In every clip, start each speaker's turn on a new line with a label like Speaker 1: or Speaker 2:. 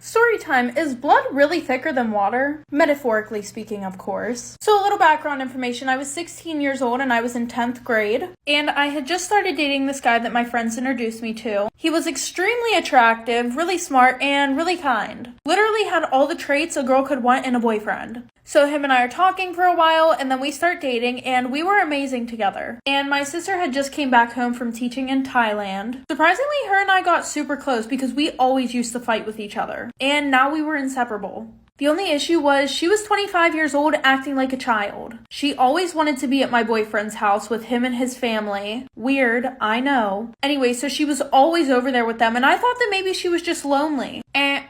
Speaker 1: Storytime, is blood really thicker than water? Metaphorically speaking, of course. So a little background information, I was 16 years old and I was in 10th grade, and I had just started dating this guy that my friends introduced me to. He was extremely attractive, really smart, and really kind. Literally had all the traits a girl could want in a boyfriend. So him and I are talking for a while, and then we start dating, and we were amazing together. And my sister had just came back home from teaching in Thailand. Surprisingly, her and I got super close because we always used to fight with each other. And now we were inseparable. The only issue was she was 25 years old acting like a child. She always wanted to be at my boyfriend's house with him and his family. Weird, I know. Anyway, so she was always over there with them, and I thought that maybe she was just lonely.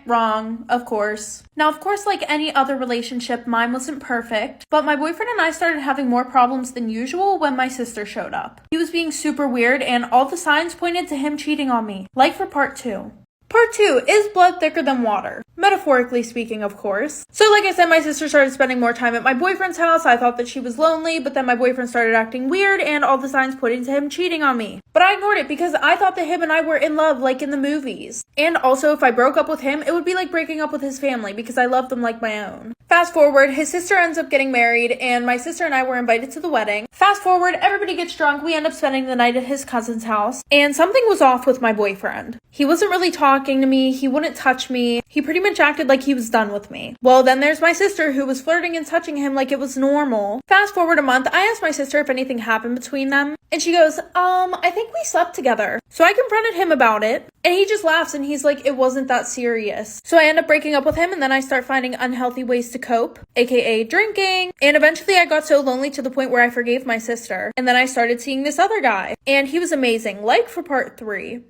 Speaker 1: Wrong, of course. Now, of course, like any other relationship, mine wasn't perfect, but my boyfriend and I started having more problems than usual when my sister showed up. He was being super weird, and all the signs pointed to him cheating on me. Like for part 2. Part 2, is blood thicker than water? Metaphorically speaking, of course. So like I said, my sister started spending more time at my boyfriend's house. I thought that she was lonely, but then my boyfriend started acting weird and all the signs pointing to him cheating on me. But I ignored it because I thought that him and I were in love like in the movies. And also, if I broke up with him, it would be like breaking up with his family because I loved them like my own. Fast forward, his sister ends up getting married and my sister and I were invited to the wedding. Fast forward, everybody gets drunk. We end up spending the night at his cousin's house. And something was off with my boyfriend. He wasn't really talking to me. He wouldn't touch me. He pretty much acted like he was done with me. Well, then there's my sister who was flirting and touching him like it was normal. Fast forward a month, I asked my sister if anything happened between them. And she goes, I think we slept together. So I confronted him about it. And he just laughs and he's like, it wasn't that serious. So I end up breaking up with him and then I start finding unhealthy ways to cope, aka drinking. And eventually I got so lonely to the point where I forgave my sister. And then I started seeing this other guy. And he was amazing, like for part 3.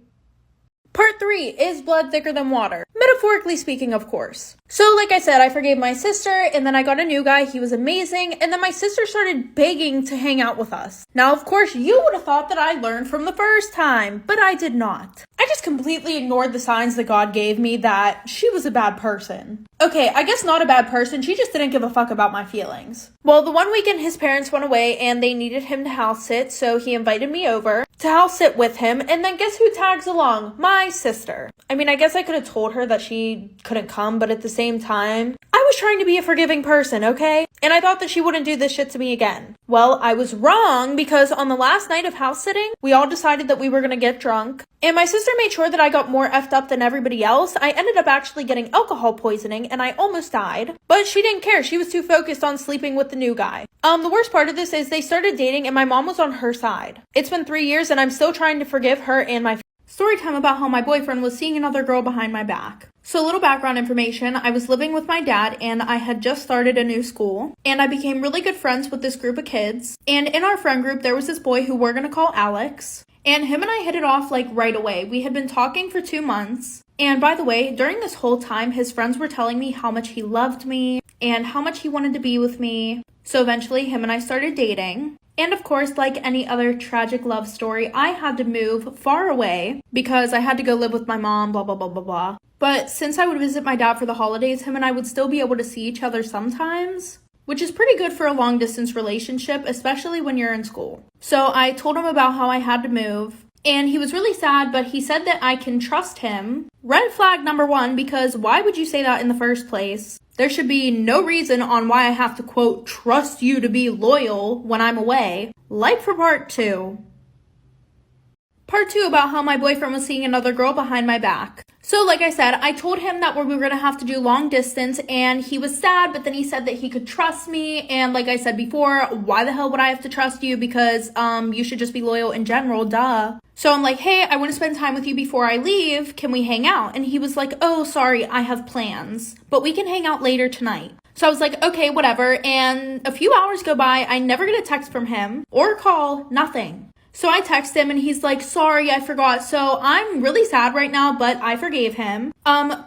Speaker 1: Part 3, is blood thicker than water? Metaphorically speaking, of course. So like I said, I forgave my sister and then I got a new guy. He was amazing. And then my sister started begging to hang out with us. Now, of course, you would have thought that I learned from the first time, but I did not. I just completely ignored the signs that God gave me that she was a bad person. Okay, I guess not a bad person. She just didn't give a fuck about my feelings. Well, the one weekend his parents went away and they needed him to house sit, so he invited me over to house sit with him. And then guess who tags along? My sister. I mean, I guess I could have told her that she couldn't come, but at the same time, I was trying to be a forgiving person, okay? And I thought that she wouldn't do this shit to me again. Well, I was wrong because on the last night of house sitting, we all decided that we were gonna get drunk. And my sister made sure that I got more effed up than everybody else. I ended up actually getting alcohol poisoning and I almost died. But she didn't care. She was too focused on sleeping with the new guy. The worst part of this is they started dating and my mom was on her side. It's been 3 years and I'm still trying to forgive her and my story time about how my boyfriend was seeing another girl behind my back. So a little background information, I was living with my dad and I had just started a new school and I became really good friends with this group of kids. And in our friend group, there was this boy who we're gonna call Alex. And him and I hit it off like right away. We had been talking for 2 months. And by the way, during this whole time, his friends were telling me how much he loved me and how much he wanted to be with me. So eventually him and I started dating. And of course, like any other tragic love story, I had to move far away because I had to go live with my mom, blah, blah, blah, blah, blah. But since I would visit my dad for the holidays, him and I would still be able to see each other sometimes, which is pretty good for a long distance relationship, especially when you're in school. So I told him about how I had to move. And he was really sad, but he said that I can trust him. Red flag number 1, because why would you say that in the first place? There should be no reason on why I have to, quote, trust you to be loyal when I'm away. Like for part 2. Part 2 about how my boyfriend was seeing another girl behind my back. So like I said, I told him that we were going to have to do long distance and he was sad, but then he said that he could trust me. And like I said before, why the hell would I have to trust you? Because you should just be loyal in general, duh. So I'm like, hey, I want to spend time with you before I leave. Can we hang out? And he was like, oh, sorry, I have plans, but we can hang out later tonight. So I was like, okay, whatever. And a few hours go by. I never get a text from him or a call, nothing. So I text him and he's like, sorry, I forgot. So I'm really sad right now, but I forgave him.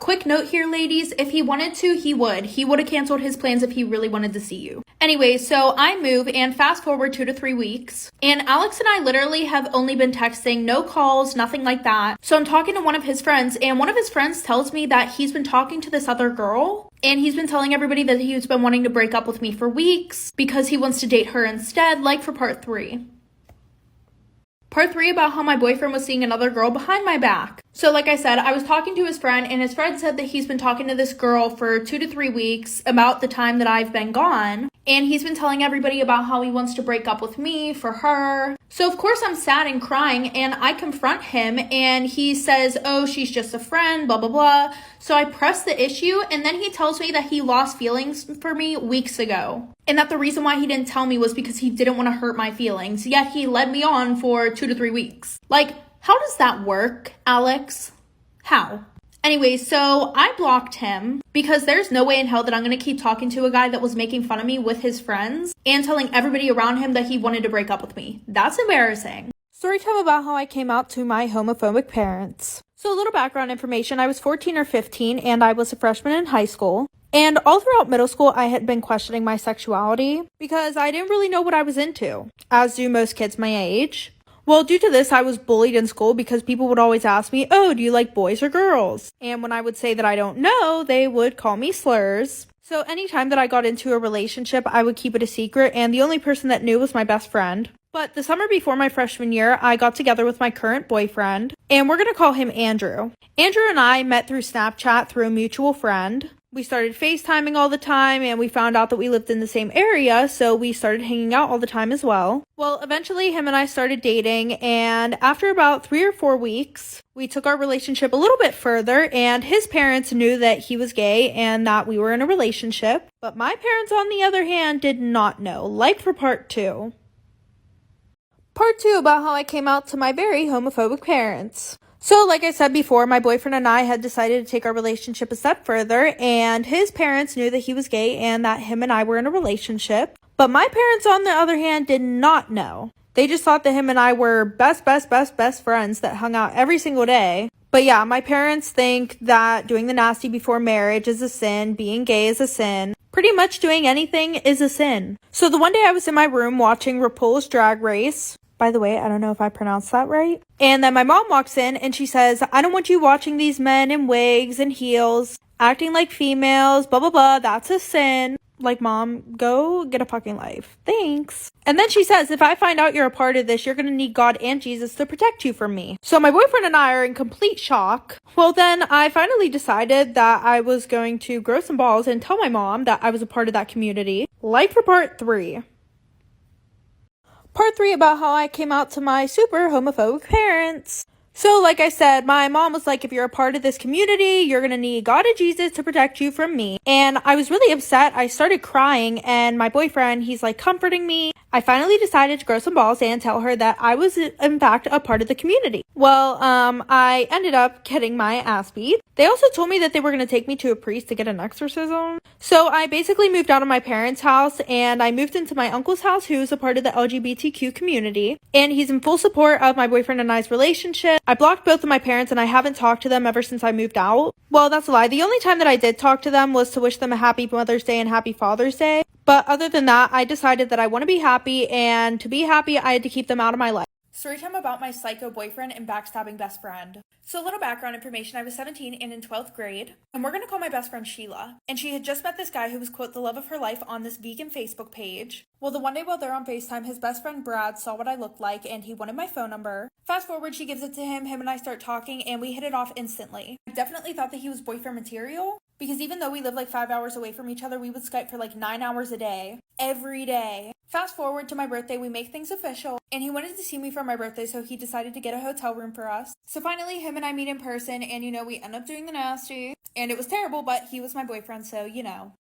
Speaker 1: Quick note here, ladies, if he wanted to, he would have canceled his plans if he really wanted to see you. Anyway, so I move and fast forward 2 to 3 weeks and Alex and I literally have only been texting, no calls, nothing like that. So I'm talking to one of his friends and one of his friends tells me that he's been talking to this other girl. And he's been telling everybody that he's been wanting to break up with me for weeks because he wants to date her instead, like for part 3. Part 3 about how my boyfriend was seeing another girl behind my back. So like I said, I was talking to his friend, and his friend said that he's been talking to this girl for 2 to 3 weeks about the time that I've been gone. And he's been telling everybody about how he wants to break up with me for her. So of course I'm sad and crying, and I confront him, and he says, oh, she's just a friend, blah, blah, blah. So I press the issue, and then he tells me that he lost feelings for me weeks ago. And that the reason why he didn't tell me was because he didn't want to hurt my feelings. Yet he led me on for 2 to 3 weeks. Like, how does that work, Alex? How? Anyway, so I blocked him because there's no way in hell that I'm going to keep talking to a guy that was making fun of me with his friends and telling everybody around him that he wanted to break up with me. That's embarrassing. Story time about how I came out to my homophobic parents. So a little background information. I was 14 or 15 and I was a freshman in high school. And all throughout middle school, I had been questioning my sexuality because I didn't really know what I was into, as do most kids my age. Well, due to this, I was bullied in school because people would always ask me, oh, do you like boys or girls? And when I would say that I don't know, they would call me slurs. So anytime that I got into a relationship, I would keep it a secret, and the only person that knew was my best friend. But the summer before my freshman year, I got together with my current boyfriend, and we're going to call him Andrew. Andrew and I met through Snapchat through a mutual friend. We started FaceTiming all the time, and we found out that we lived in the same area, so we started hanging out all the time as well. Well, eventually him and I started dating, and after about 3 or 4 weeks, we took our relationship a little bit further, and his parents knew that he was gay and that we were in a relationship. But my parents, on the other hand, did not know. Like for part 2. Part 2 about how I came out to my very homophobic parents. So, like I said before, my boyfriend and I had decided to take our relationship a step further, and his parents knew that he was gay and that him and I were in a relationship. But my parents, on the other hand, did not know. They just thought that him and I were best friends that hung out every single day. But yeah, my parents think that doing the nasty before marriage is a sin, being gay is a sin. Pretty much doing anything is a sin. So the one day I was in my room watching RuPaul's Drag Race. By the way, I don't know if I pronounced that right. And then my mom walks in and she says, I don't want you watching these men in wigs and heels, acting like females, blah, blah, blah. That's a sin. Like, Mom, go get a fucking life. Thanks. And then she says, if I find out you're a part of this, you're going to need God and Jesus to protect you from me. So my boyfriend and I are in complete shock. Well, then I finally decided that I was going to grow some balls and tell my mom that I was a part of that community. Like for part 3. Part 3 about how I came out to my super homophobic parents. So, like I said, my mom was like, if you're a part of this community, you're going to need God and Jesus to protect you from me. And I was really upset. I started crying, and my boyfriend, he's like comforting me. I finally decided to grow some balls and tell her that I was, in fact, a part of the community. Well, I ended up getting my ass beat. They also told me that they were going to take me to a priest to get an exorcism. So I basically moved out of my parents' house, and I moved into my uncle's house, who's a part of the LGBTQ community. And he's in full support of my boyfriend and I's relationship. I blocked both of my parents, and I haven't talked to them ever since I moved out. Well, that's a lie. The only time that I did talk to them was to wish them a happy Mother's Day and happy Father's Day. But other than that, I decided that I want to be happy, and to be happy, I had to keep them out of my life. Storytime about my psycho boyfriend and backstabbing best friend. So a little background information, I was 17 and in 12th grade, and we're going to call my best friend Sheila. And she had just met this guy who was, quote, the love of her life on this vegan Facebook page. Well, the one day while they're on FaceTime, his best friend Brad saw what I looked like, and he wanted my phone number. Fast forward, she gives it to him and I start talking, and we hit it off instantly. I definitely thought that he was boyfriend material, because even though we lived like 5 hours away from each other, we would Skype for like 9 hours a day, every day. Fast forward to my birthday, we make things official, and he wanted to see me for my birthday, so he decided to get a hotel room for us. So finally, him and I meet in person, and we end up doing the nasty, and it was terrible, but he was my boyfriend, so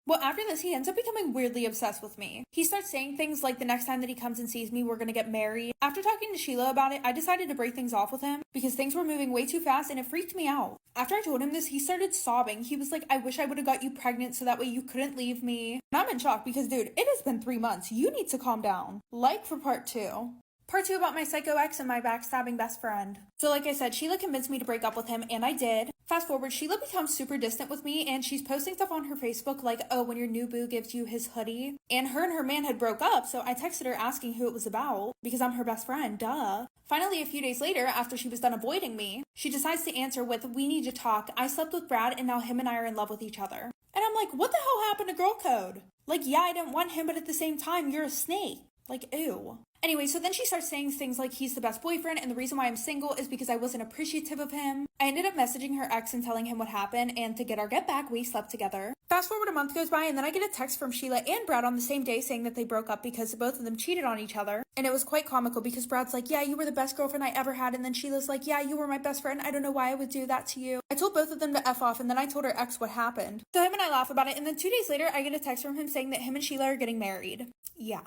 Speaker 1: Well, after this, he ends up becoming weirdly obsessed with me. He starts saying things like the next time that he comes and sees me, we're gonna get married. After talking to Sheila about it, I decided to break things off with him, because things were moving way too fast, and it freaked me out. After I told him this, he started sobbing. He was like, I wish I would have got you pregnant so that way you couldn't leave me. And I'm in shock because, dude, it has been 3 months. You need to calm down. Like for part 2. Part 2 about my psycho ex and my backstabbing best friend. So like I said, Sheila convinced me to break up with him, and I did. Fast forward, Sheila becomes super distant with me, and she's posting stuff on her Facebook like, oh, when your new boo gives you his hoodie. And her man had broke up, so I texted her asking who it was about, because I'm her best friend, duh. Finally, a few days later, after she was done avoiding me, she decides to answer with, we need to talk. I slept with Brad, and now him and I are in love with each other. And I'm like, what the hell happened to girl code? Like, yeah, I didn't want him, but at the same time, you're a snake. Like, ew. Anyway, so then she starts saying things like he's the best boyfriend and the reason why I'm single is because I wasn't appreciative of him. I ended up messaging her ex and telling him what happened, and to get our get back, we slept together. Fast forward a month goes by, and then I get a text from Sheila and Brad on the same day saying that they broke up because both of them cheated on each other. And it was quite comical because Brad's like, yeah, you were the best girlfriend I ever had, and then Sheila's like, yeah, you were my best friend. I don't know why I would do that to you. I told both of them to F off, and then I told her ex what happened. So him and I laugh about it, and then 2 days later, I get a text from him saying that him and Sheila are getting married. Yeah.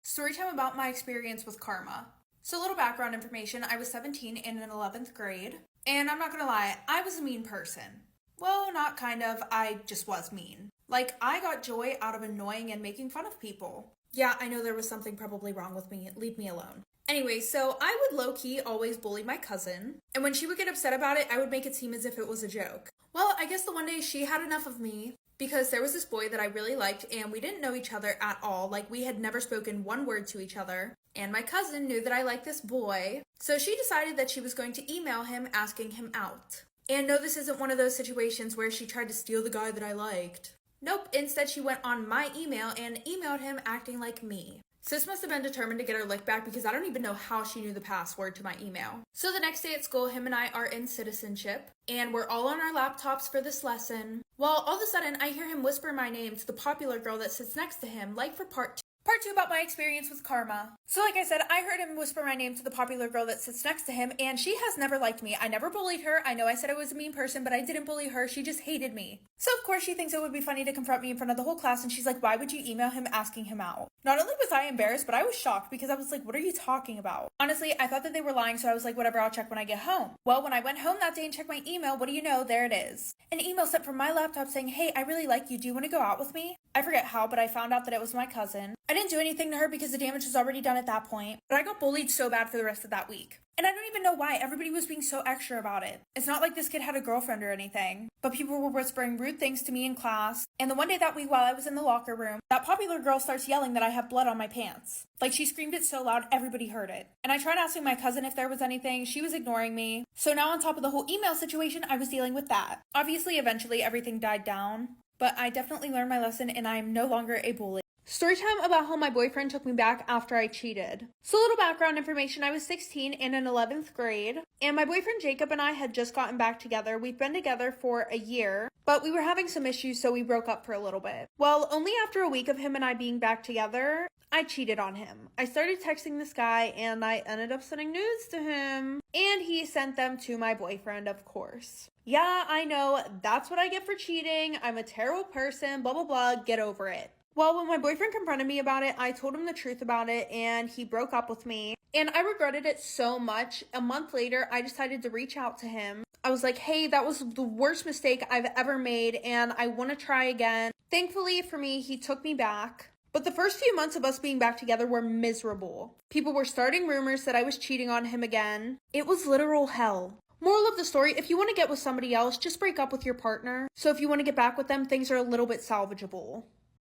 Speaker 1: Storytime about my experience with karma. So a little background information, I was 17 and in 11th grade, and I'm not gonna lie, I was a mean person. Well, not kind of, I just was mean. Like, I got joy out of annoying and making fun of people. Yeah, I know there was something probably wrong with me, leave me alone. Anyway, so I would low-key always bully my cousin, and when she would get upset about it, I would make it seem as if it was a joke. Well, I guess the one day she had enough of me, because there was this boy that I really liked, and we didn't know each other at all. Like, we had never spoken one word to each other. And my cousin knew that I liked this boy, so she decided that she was going to email him asking him out. And no, this isn't one of those situations where she tried to steal the guy that I liked. Nope, instead she went on my email and emailed him acting like me. Sis must have been determined to get her lick back because I don't even know how she knew the password to my email. So the next day at school, him and I are in citizenship, and we're all on our laptops for this lesson. Well, all of a sudden, I hear him whisper my name to the popular girl that sits next to him, like for part 2. Part 2 about my experience with karma. So like I said, I heard him whisper my name to the popular girl that sits next to him, and she has never liked me. I never bullied her. I know I said I was a mean person, but I didn't bully her. She just hated me. So of course she thinks it would be funny to confront me in front of the whole class, and she's like, why would you email him asking him out? Not only was I embarrassed, but I was shocked because I was like, what are you talking about? Honestly, I thought that they were lying, so I was like, whatever, I'll check when I get home. Well, when I went home that day and checked my email, what do you know? There it is. An email sent from my laptop saying, hey, I really like you. Do you want to go out with me? I forget how, but I found out that it was my cousin. I didn't do anything to her because the damage was already done at that point, but I got bullied so bad for the rest of that week. And I don't even know why. Everybody was being so extra about it. It's not like this kid had a girlfriend or anything, but people were whispering rude things to me in class. And the one day that week while I was in the locker room, that popular girl starts yelling that I have blood on my pants. Like, she screamed it so loud, everybody heard it. And I tried asking my cousin if there was anything. She was ignoring me. So now on top of the whole email situation, I was dealing with that. Obviously, eventually everything died down, but I definitely learned my lesson and I'm no longer a bully. Storytime about how my boyfriend took me back after I cheated. So a little background information, I was 16 and in 11th grade, and my boyfriend Jacob and I had just gotten back together. We'd been together for a year, but we were having some issues, so we broke up for a little bit. Well, only after a week of him and I being back together, I cheated on him. I started texting this guy, and I ended up sending nudes to him, and he sent them to my boyfriend, of course. Yeah, I know, that's what I get for cheating. I'm a terrible person, blah, blah, blah, get over it. Well, when my boyfriend confronted me about it, I told him the truth about it, and he broke up with me. And I regretted it so much. A month later, I decided to reach out to him. I was like, hey, that was the worst mistake I've ever made, and I want to try again. Thankfully for me, he took me back. But the first few months of us being back together were miserable. People were starting rumors that I was cheating on him again. It was literal hell. Moral of the story, if you want to get with somebody else, just break up with your partner. So if you want to get back with them, things are a little bit salvageable.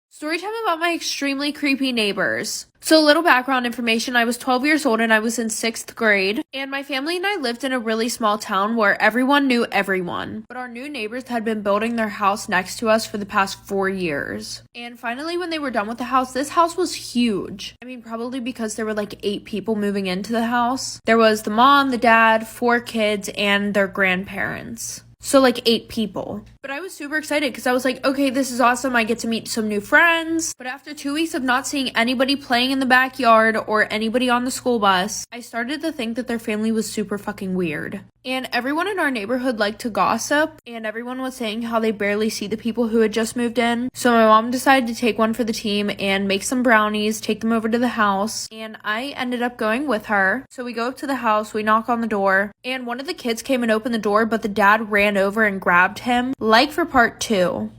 Speaker 1: Storytime about my extremely creepy neighbors. So a little background information, I was 12 years old and I was in 6th grade, and my family and I lived in a really small town where everyone knew everyone. But our new neighbors had been building their house next to us for the past 4 years. And finally, when they were done with the house, this house was huge. I mean, probably because there were like 8 people moving into the house. There was the mom, the dad, 4 kids, and their grandparents. So like 8 people. But I was super excited because I was like, okay, this is awesome. I get to meet some new friends. But after 2 weeks of not seeing anybody playing in the backyard or anybody on the school bus, I started to think that their family was super fucking weird. And everyone in our neighborhood liked to gossip, and everyone was saying how they barely see the people who had just moved in. So my mom decided to take one for the team and make some brownies, take them over to the house, and I ended up going with her. So we go up to the house, we knock on the door, and one of the kids came and opened the door, but the dad ran over and grabbed him, like for part 2.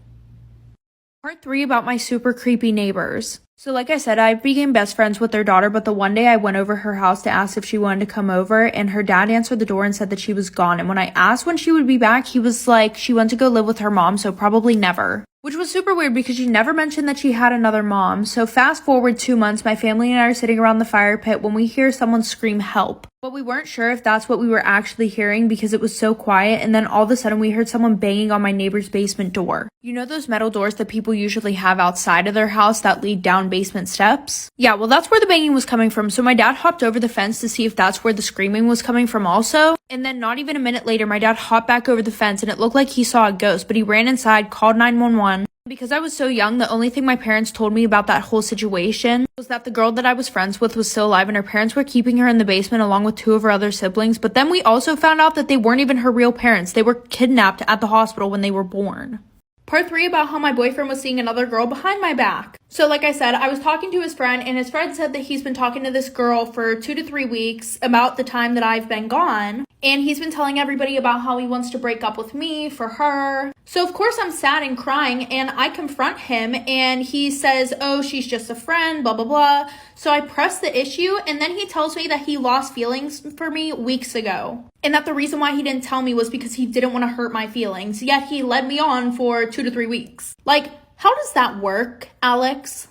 Speaker 1: Part 3 about my super creepy neighbors. So like I said, I became best friends with their daughter, but the one day I went over her house to ask if she wanted to come over, and her dad answered the door and said that she was gone. And when I asked when she would be back, he was like, she went to go live with her mom, so probably never. Which was super weird because she never mentioned that she had another mom. So fast forward 2 months, my family and I are sitting around the fire pit when we hear someone scream help. But we weren't sure if that's what we were actually hearing because it was so quiet, and then all of a sudden we heard someone banging on my neighbor's basement door. You know those metal doors that people usually have outside of their house that lead down basement steps? Yeah, well that's where the banging was coming from, so my dad hopped over the fence to see if that's where the screaming was coming from also. And then not even a minute later, my dad hopped back over the fence and it looked like he saw a ghost, but he ran inside, called 911. Because I was so young, the only thing my parents told me about that whole situation was that the girl that I was friends with was still alive and her parents were keeping her in the basement along with 2 of her other siblings. But then we also found out that they weren't even her real parents. They were kidnapped at the hospital when they were born. Part 3 about how my boyfriend was seeing another girl behind my back. So like I said, I was talking to his friend and his friend said that he's been talking to this girl for 2 to 3 weeks about the time that I've been gone. And he's been telling everybody about how he wants to break up with me for her. So of course I'm sad and crying and I confront him and he says, oh, she's just a friend, blah, blah, blah. So I press the issue and then he tells me that he lost feelings for me weeks ago. And that the reason why he didn't tell me was because he didn't want to hurt my feelings. Yet he led me on for 2 to 3 weeks. Like, how does that work, Alex?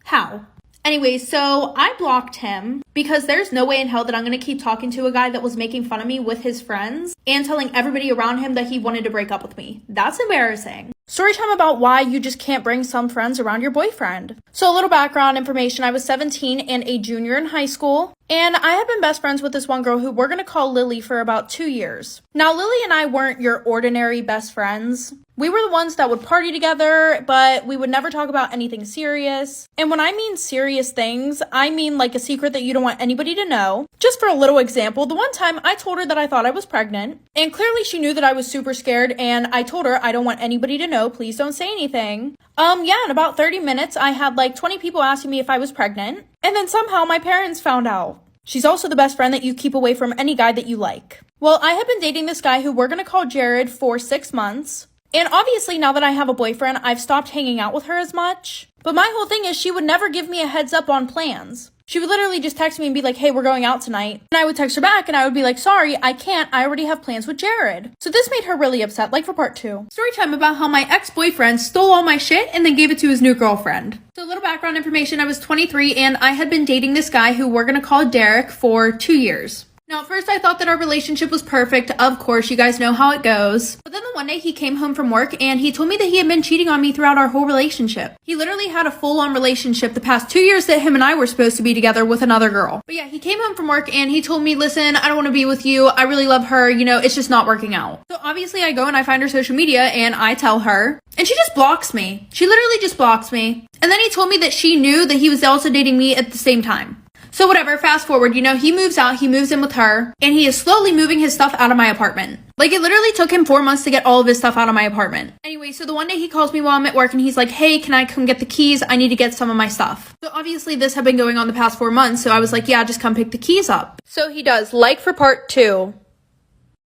Speaker 1: How? Anyway, so I blocked him because there's no way in hell that I'm going to keep talking to a guy that was making fun of me with his friends and telling everybody around him that he wanted to break up with me. That's embarrassing. Story time about why you just can't bring some friends around your boyfriend. So a little background information. I was 17 and a junior in high school. And I had been best friends with this one girl who we're going to call Lily for about 2 years. Now, Lily and I weren't your ordinary best friends. We were the ones that would party together, but we would never talk about anything serious. And when I mean serious things, I mean like a secret that you don't want anybody to know. Just for a little example, the one time I told her that I thought I was pregnant, and clearly she knew that I was super scared, and I told her I don't want anybody to know, please don't say anything. In about 30 minutes, I had like 20 people asking me if I was pregnant, and then somehow my parents found out. She's also the best friend that you keep away from any guy that you like. Well, I have been dating this guy who we're gonna call Jared for 6 months. And obviously now that I have a boyfriend, I've stopped hanging out with her as much. But my whole thing is she would never give me a heads up on plans. She would literally just text me and be like, hey, we're going out tonight. And I would text her back and I would be like, sorry, I can't. I already have plans with Jared. So this made her really upset, like for part 2. Story time about how my ex-boyfriend stole all my shit and then gave it to his new girlfriend. So a little background information. I was 23 and I had been dating this guy who we're going to call Derek for 2 years. Now, at first I thought that our relationship was perfect. Of course, you guys know how it goes. But then the one day he came home from work and he told me that he had been cheating on me throughout our whole relationship. He literally had a full-on relationship the past 2 years that him and I were supposed to be together with another girl. But yeah, he came home from work and he told me, listen, I don't want to be with you. I really love her. You know, it's just not working out. So obviously I go and I find her social media and I tell her and she just blocks me. She literally just blocks me. And then he told me that she knew that he was also dating me at the same time. So whatever, fast forward, you know, he moves out, he moves in with her, and he is slowly moving his stuff out of my apartment. Like, it literally took him 4 months to get all of his stuff out of my apartment. Anyway, so the one day he calls me while I'm at work and he's like, hey, can I come get the keys? I need to get some of my stuff. So obviously this had been going on the past 4 months, so I was like, yeah, just come pick the keys up. So he does, like for part 2.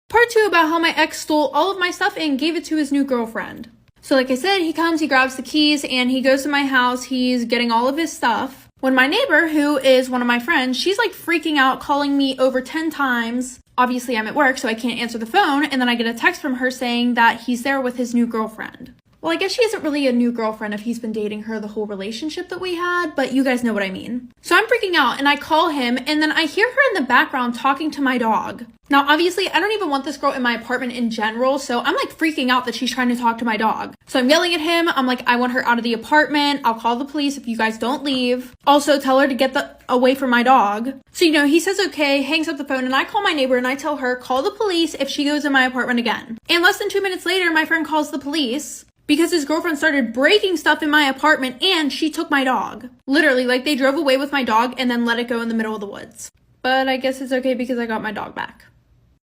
Speaker 1: Part 2 about how my ex stole all of my stuff and gave it to his new girlfriend. So like I said, he comes, he grabs the keys, and he goes to my house, he's getting all of his stuff. When my neighbor, who is one of my friends, she's like freaking out, calling me over 10 times. Obviously, I'm at work, so I can't answer the phone. And then I get a text from her saying that he's there with his new girlfriend. Well, I guess she isn't really a new girlfriend if he's been dating her the whole relationship that we had, but you guys know what I mean. So I'm freaking out and I call him and then I hear her in the background talking to my dog. Now, obviously, I don't even want this girl in my apartment in general, so I'm like freaking out that she's trying to talk to my dog. So I'm yelling at him. I'm like, I want her out of the apartment. I'll call the police if you guys don't leave. Also, tell her to get away from my dog. So, you know, he says okay, hangs up the phone, and I call my neighbor and I tell her, call the police if she goes in my apartment again. And less than 2 minutes later, my friend calls the police because his girlfriend started breaking stuff in my apartment and she took my dog. Literally, like they drove away with my dog and then let it go in the middle of the woods. But I guess it's okay because I got my dog back.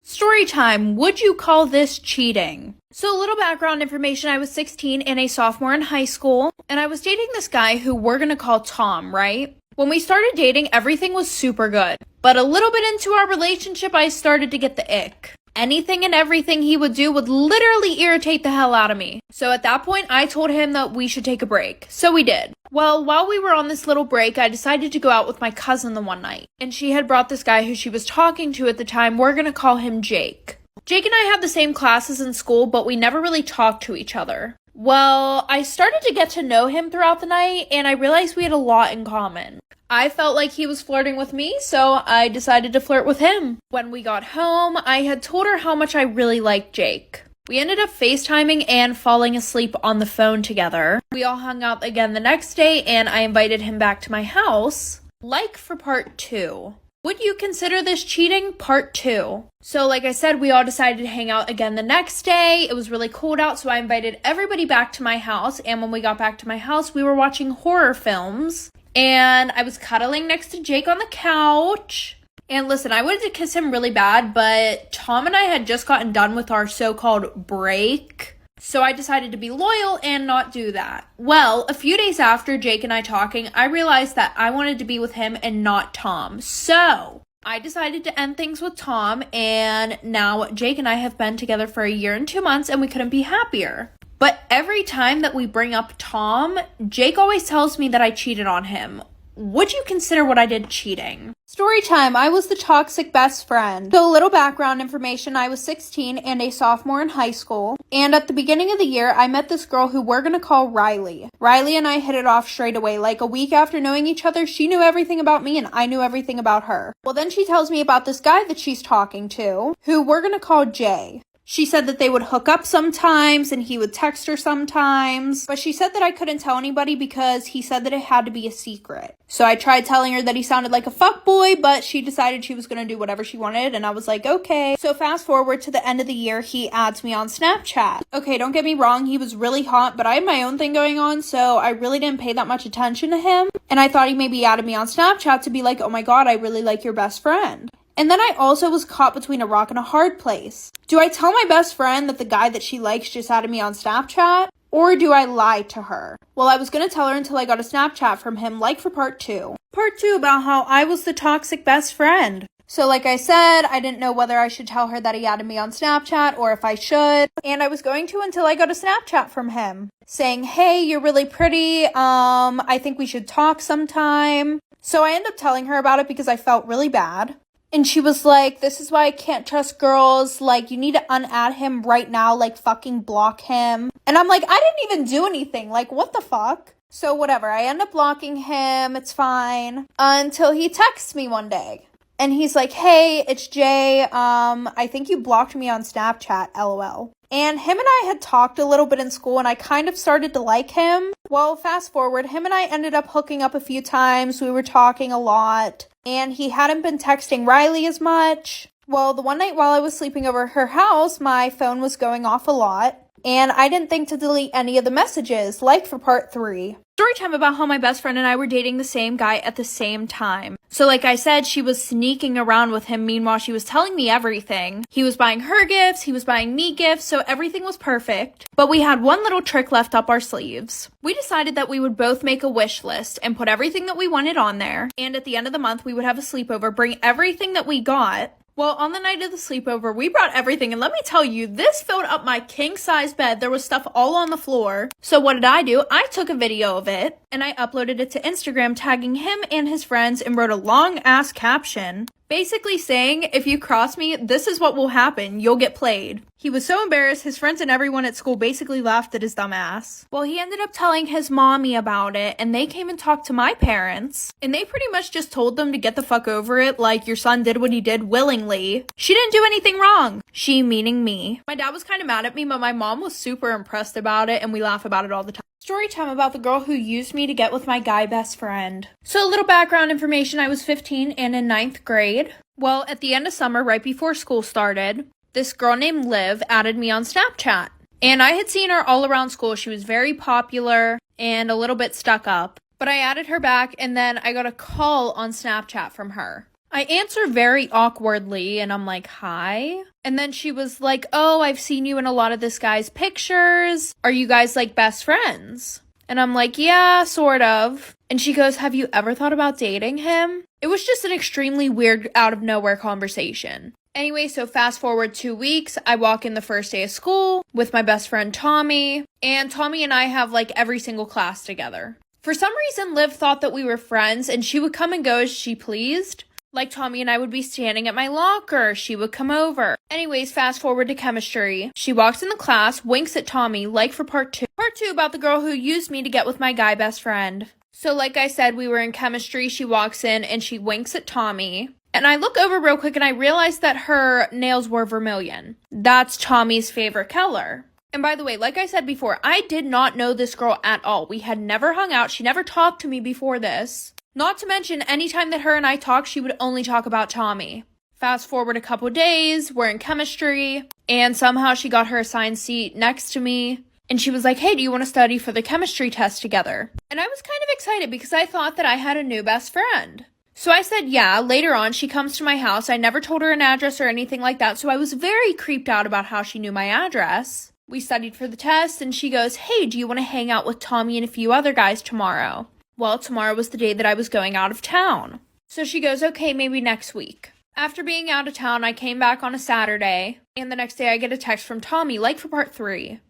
Speaker 1: Story time. Would you call this cheating? So a little background information. I was 16 and a sophomore in high school, and I was dating this guy who we're gonna call Tom, right? When we started dating, everything was super good. But a little bit into our relationship, I started to get the ick. Anything and everything he would do would literally irritate the hell out of me. So at that point, I told him that we should take a break. So we did. Well, while we were on this little break, I decided to go out with my cousin the one night. And she had brought this guy who she was talking to at the time. We're gonna call him Jake. Jake and I had the same classes in school, but we never really talked to each other. Well, I started to get to know him throughout the night, and I realized we had a lot in common. I felt like he was flirting with me, so I decided to flirt with him. When we got home, I had told her how much I really liked Jake. We ended up FaceTiming and falling asleep on the phone together. We all hung out again the next day, and I invited him back to my house. Like for part 2. Would you consider this cheating? Part 2. So like I said, we all decided to hang out again the next day. It was really cold out, so I invited everybody back to my house. And when we got back to my house, we were watching horror films. And I was cuddling next to Jake on the couch. And listen, I wanted to kiss him really bad, but Tom and I had just gotten done with our so-called break. So I decided to be loyal and not do that. Well, a few days after Jake and I talking, I realized that I wanted to be with him and not Tom. So I decided to end things with Tom, and now Jake and I have been together for a year and 2 months, and we couldn't be happier. But every time that we bring up Tom, Jake always tells me that I cheated on him. Would you consider what I did cheating? Story time. I was the toxic best friend. So a little background information. I was 16 and a sophomore in high school. And at the beginning of the year, I met this girl who we're going to call Riley. Riley and I hit it off straight away. Like a week after knowing each other, she knew everything about me and I knew everything about her. Well, then she tells me about this guy that she's talking to, who we're going to call Jay. She said that they would hook up sometimes and he would text her sometimes. But she said that I couldn't tell anybody because he said that it had to be a secret. So I tried telling her that he sounded like a fuckboy, but she decided she was going to do whatever she wanted. And I was like, okay. So fast forward to the end of the year, he adds me on Snapchat. Okay, don't get me wrong. He was really hot, but I had my own thing going on. So I really didn't pay that much attention to him. And I thought he maybe added me on Snapchat to be like, oh my God, I really like your best friend. And then I also was caught between a rock and a hard place. Do I tell my best friend that the guy that she likes just added me on Snapchat? Or do I lie to her? Well, I was going to tell her until I got a Snapchat from him, like for part 2. Part 2 about how I was the toxic best friend. So like I said, I didn't know whether I should tell her that he added me on Snapchat or if I should. And I was going to until I got a Snapchat from him saying, hey, you're really pretty. I think we should talk sometime. So I ended up telling her about it because I felt really bad. And she was like, this is why I can't trust girls. Like, you need to unadd him right now. Like, fucking block him. And I'm like, I didn't even do anything. Like, what the fuck? So whatever. I end up blocking him. It's fine. Until he texts me one day. And he's like, hey, it's Jay. I think you blocked me on Snapchat, LOL. And him and I had talked a little bit in school and I kind of started to like him. Well, fast forward, him and I ended up hooking up a few times. We were talking a lot. And he hadn't been texting Riley as much. Well, the one night while I was sleeping over at her house, my phone was going off a lot. And I didn't think to delete any of the messages, like for part 3. Story time about how my best friend and I were dating the same guy at the same time. So like I said, she was sneaking around with him. Meanwhile, she was telling me everything. He was buying her gifts. He was buying me gifts. So everything was perfect. But we had one little trick left up our sleeves. We decided that we would both make a wish list and put everything that we wanted on there. And at the end of the month, we would have a sleepover, bring everything that we got. Well, on the night of the sleepover, we brought everything, and let me tell you, this filled up my king-size bed. There was stuff all on the floor. So what did I do? I took a video of it, and I uploaded it to Instagram, tagging him and his friends, and wrote a long-ass caption, basically saying, if you cross me, this is what will happen. You'll get played. He was so embarrassed, his friends and everyone at school basically laughed at his dumb ass. Well, he ended up telling his mommy about it, and they came and talked to my parents, and they pretty much just told them to get the fuck over it, like your son did what he did willingly. She didn't do anything wrong. She meaning me. My dad was kind of mad at me, but my mom was super impressed about it, and we laugh about it all the time. Story time about the girl who used me to get with my guy best friend. So a little background information, I was 15 and in 9th grade. Well, at the end of summer, right before school started, this girl named Liv added me on Snapchat. And I had seen her all around school. She was very popular and a little bit stuck up. But I added her back and then I got a call on Snapchat from her. I answer very awkwardly and I'm like, hi? And then she was like, oh, I've seen you in a lot of this guy's pictures. Are you guys like best friends? And I'm like, yeah, sort of. And she goes, have you ever thought about dating him? It was just an extremely weird out of nowhere conversation. Anyway, so fast forward 2 weeks, I walk in the first day of school with my best friend Tommy. And Tommy and I have like every single class together. For some reason, Liv thought that we were friends and she would come and go as she pleased. Like Tommy and I would be standing at my locker. She would come over. Anyways, fast forward to chemistry. She walks in the class, winks at Tommy, like for part 2. Part 2 about the girl who used me to get with my guy best friend. So like I said, we were in chemistry. She walks in and she winks at Tommy. And I look over real quick and I realize that her nails were vermilion. That's Tommy's favorite color. And by the way, like I said before, I did not know this girl at all. We had never hung out. She never talked to me before this. Not to mention, anytime that her and I talked, she would only talk about Tommy. Fast forward a couple days, we're in chemistry, and somehow she got her assigned seat next to me. And she was like, hey, do you want to study for the chemistry test together? And I was kind of excited because I thought that I had a new best friend. So I said, yeah. Later on, she comes to my house. I never told her an address or anything like that, so I was very creeped out about how she knew my address. We studied for the test, and she goes, hey, do you want to hang out with Tommy and a few other guys tomorrow? Well, tomorrow was the day that I was going out of town. So she goes, okay, maybe next week. After being out of town, I came back on a Saturday, and the next day I get a text from Tommy, like for part 3.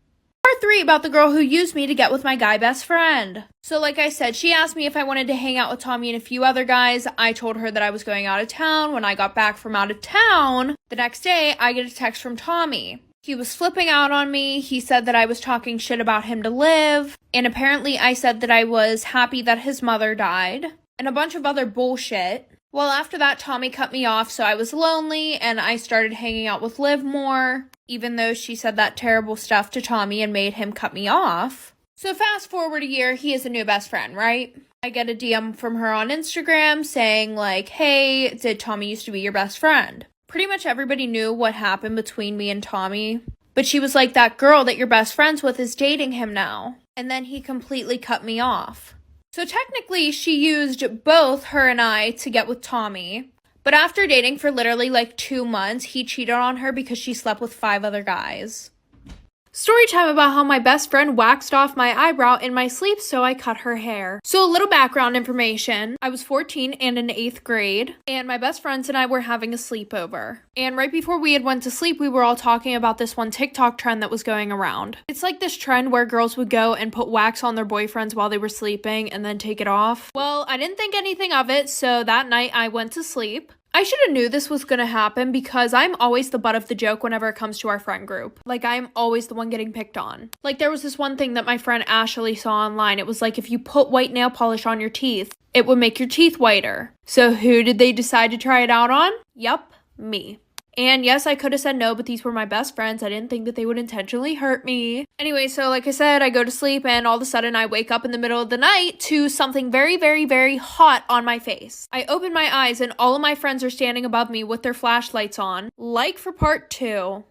Speaker 1: Part 3 about the girl who used me to get with my guy best friend. So like I said, she asked me if I wanted to hang out with Tommy and a few other guys. I told her that I was going out of town. When I got back from out of town, the next day I get a text from Tommy. He was flipping out on me. He said that I was talking shit about him to live. And apparently I said that I was happy that his mother died. And a bunch of other bullshit. Well, after that, Tommy cut me off, so I was lonely, and I started hanging out with Liv more, even though she said that terrible stuff to Tommy and made him cut me off. So fast forward a year, he is a new best friend, right? I get a DM from her on Instagram saying like, hey, did Tommy used to be your best friend? Pretty much everybody knew what happened between me and Tommy, but she was like, that girl that you're best friends with is dating him now. And then he completely cut me off. So technically, she used both her and I to get with Tommy. But after dating for literally like 2 months, he cheated on her because she slept with 5 other guys. Story time about how my best friend waxed off my eyebrow in my sleep, so I cut her hair. So a little background information. I was 14 and in 8th grade, and my best friends and I were having a sleepover. And right before we had went to sleep, we were all talking about this one TikTok trend that was going around. It's like this trend where girls would go and put wax on their boyfriends while they were sleeping and then take it off. Well, I didn't think anything of it, so that night I went to sleep. I should have knew this was gonna happen because I'm always the butt of the joke whenever it comes to our friend group. Like, I'm always the one getting picked on. Like, there was this one thing that my friend Ashley saw online. It was like, if you put white nail polish on your teeth, it would make your teeth whiter. So who did they decide to try it out on? Yup, me. And yes, I could have said no, but these were my best friends. I didn't think that they would intentionally hurt me. Anyway, so like I said, I go to sleep and all of a sudden I wake up in the middle of the night to something very, very, very hot on my face. I open my eyes and all of my friends are standing above me with their flashlights on, like for part 2.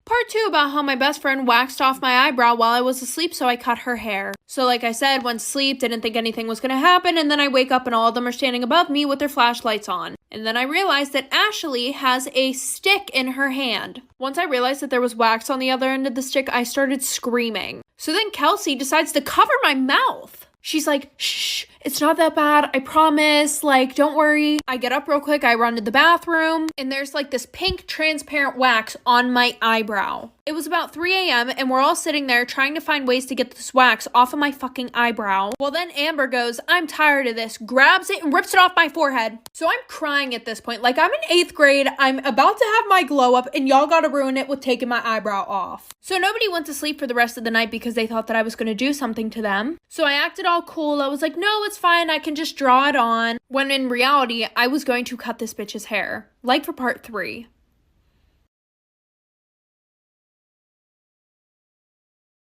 Speaker 1: Part 2 about how my best friend waxed off my eyebrow while I was asleep, so I cut her hair. So like I said, went to sleep, didn't think anything was gonna happen, and then I wake up and all of them are standing above me with their flashlights on. And then I realized that Ashley has a stick in her hand. Once I realized that there was wax on the other end of the stick, I started screaming. So then Kelsey decides to cover my mouth. She's like, shh, it's not that bad, I promise, like, don't worry. I get up real quick, I run to the bathroom, and there's like this pink transparent wax on my eyebrow. It was about 3 a.m. and we're all sitting there trying to find ways to get this wax off of my fucking eyebrow. Well, then Amber goes, I'm tired of this, grabs it and rips it off my forehead. So I'm crying at this point. Like, I'm in 8th grade, I'm about to have my glow up, and y'all gotta ruin it with taking my eyebrow off. So nobody went to sleep for the rest of the night because they thought that I was gonna do something to them. So I acted all cool. I was like, no, it's fine, I can just draw it on. When in reality, I was going to cut this bitch's hair. Like for part 3.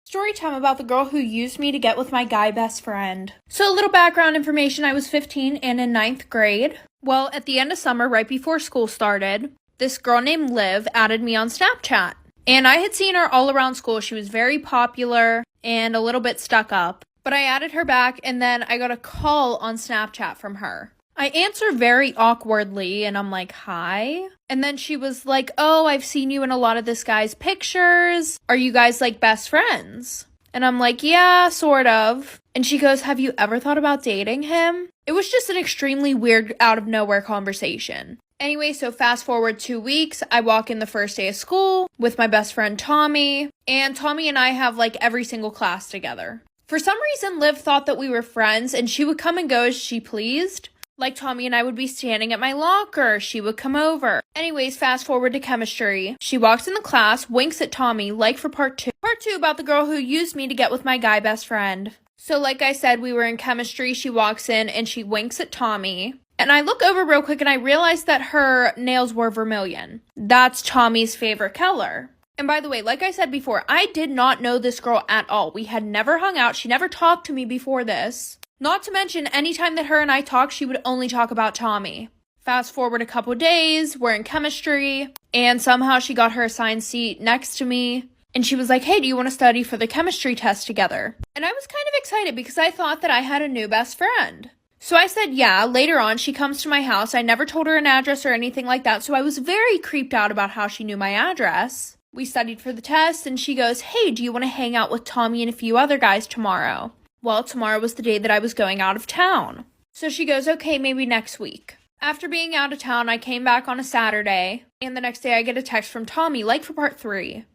Speaker 1: Story time about the girl who used me to get with my guy best friend. So a little background information, I was 15 and in 9th grade. Well, at the end of summer, right before school started, this girl named Liv added me on Snapchat. And I had seen her all around school. She was very popular and a little bit stuck up. But I added her back and then I got a call on Snapchat from her. I answer very awkwardly and I'm like, hi? And then she was like, oh, I've seen you in a lot of this guy's pictures. Are you guys like best friends? And I'm like, yeah, sort of. And she goes, have you ever thought about dating him? It was just an extremely weird out of nowhere conversation. Anyway, so fast forward 2 weeks, I walk in the first day of school with my best friend Tommy. And Tommy and I have like every single class together. For some reason, Liv thought that we were friends and she would come and go as she pleased. Like Tommy and I would be standing at my locker. She would come over. Anyways, fast forward to chemistry. She walks in the class, winks at Tommy, like for part 2. Part 2 about the girl who used me to get with my guy best friend. So like I said, we were in chemistry. She walks in and she winks at Tommy. And I look over real quick and I realize that her nails were vermilion. That's Tommy's favorite color. And by the way, like I said before, I did not know this girl at all. We had never hung out. She never talked to me before this. Not to mention, anytime that her and I talked, she would only talk about Tommy. Fast forward a couple days, we're in chemistry, and somehow she got her assigned seat next to me. And she was like, hey, do you want to study for the chemistry test together? And I was kind of excited because I thought that I had a new best friend. So I said, yeah. Later on, she comes to my house. I never told her an address or anything like that, so I was very creeped out about how she knew my address. We studied for the test, and she goes, hey, do you want to hang out with Tommy and a few other guys tomorrow? Well, tomorrow was the day that I was going out of town. So she goes, okay, maybe next week. After being out of town, I came back on a Saturday, and the next day I get a text from Tommy, like for part 3.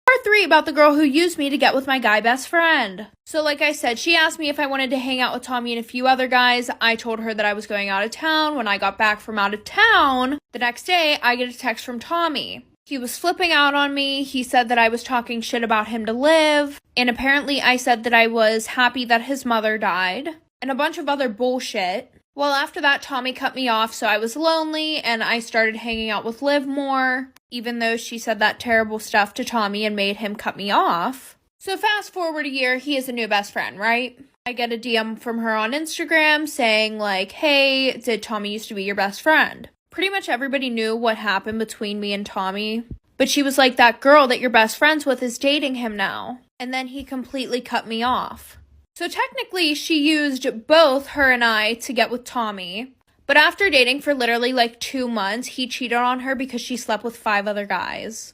Speaker 1: Part 3 about the girl who used me to get with my guy best friend. So like I said, she asked me if I wanted to hang out with Tommy and a few other guys. I told her that I was going out of town. When I got back from out of town, the next day, I get a text from Tommy. He was flipping out on me. He said that I was talking shit about him to live. And apparently I said that I was happy that his mother died. And a bunch of other bullshit. Well, after that, Tommy cut me off, so I was lonely. And I started hanging out with Liv more. Even though she said that terrible stuff to Tommy and made him cut me off. So fast forward a year, he is a new best friend, right? I get a DM from her on Instagram saying like, hey, did Tommy used to be your best friend? Pretty much everybody knew what happened between me and Tommy. But she was like, that girl that you're best friends with is dating him now. And then he completely cut me off. So technically, she used both her and I to get with Tommy. But after dating for literally like 2 months, he cheated on her because she slept with 5 other guys.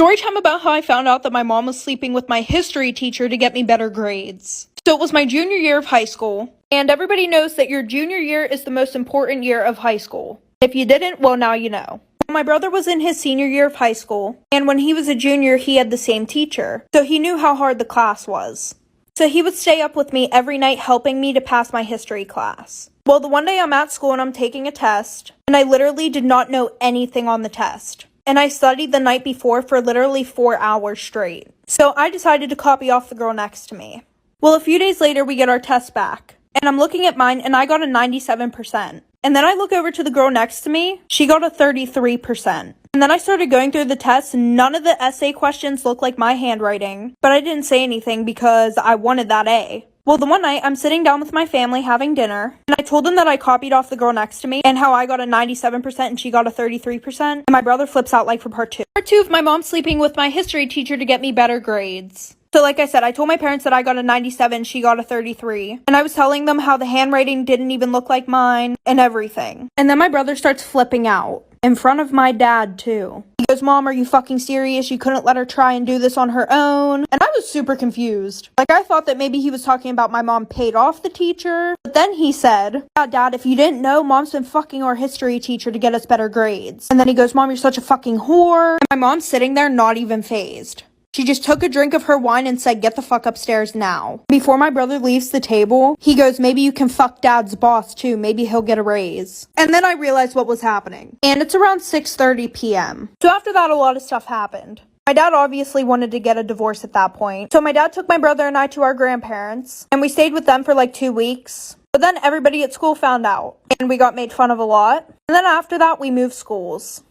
Speaker 1: Story time about how I found out that my mom was sleeping with my history teacher to get me better grades. So it was my junior year of high school. And everybody knows that your junior year is the most important year of high school. If you didn't, well, now you know. My brother was in his senior year of high school, and when he was a junior, he had the same teacher, so he knew how hard the class was. So he would stay up with me every night helping me to pass my history class. Well, the one day I'm at school and I'm taking a test, and I literally did not know anything on the test. And I studied the night before for literally 4 hours straight. So I decided to copy off the girl next to me. Well, a few days later, we get our test back, and I'm looking at mine, and I got a 97%. And then I look over to the girl next to me. She got a 33%. And then I started going through the tests. None of the essay questions looked like my handwriting. But I didn't say anything because I wanted that A. Well, the one night I'm sitting down with my family having dinner. And I told them that I copied off the girl next to me. And how I got a 97% and she got a 33%. And my brother flips out like for part 2. Part 2 of my mom sleeping with my history teacher to get me better grades. So like I said, I told my parents that I got a 97, she got a 33. And I was telling them how the handwriting didn't even look like mine and everything. And then my brother starts flipping out. In front of my dad, too. He goes, Mom, are you fucking serious? You couldn't let her try and do this on her own? And I was super confused. Like, I thought that maybe he was talking about my mom paid off the teacher. But then he said, yeah, Dad, if you didn't know, Mom's been fucking our history teacher to get us better grades. And then he goes, Mom, you're such a fucking whore. And my mom's sitting there not even fazed. She just took a drink of her wine and said, get the fuck upstairs now. Before my brother leaves the table, he goes, maybe you can fuck Dad's boss too. Maybe he'll get a raise. And then I realized what was happening. And it's around 6:30 p.m. So after that, a lot of stuff happened. My dad obviously wanted to get a divorce at that point. So my dad took my brother and I to our grandparents. And we stayed with them for like 2 weeks. But then everybody at school found out. And we got made fun of a lot. And then after that, we moved schools.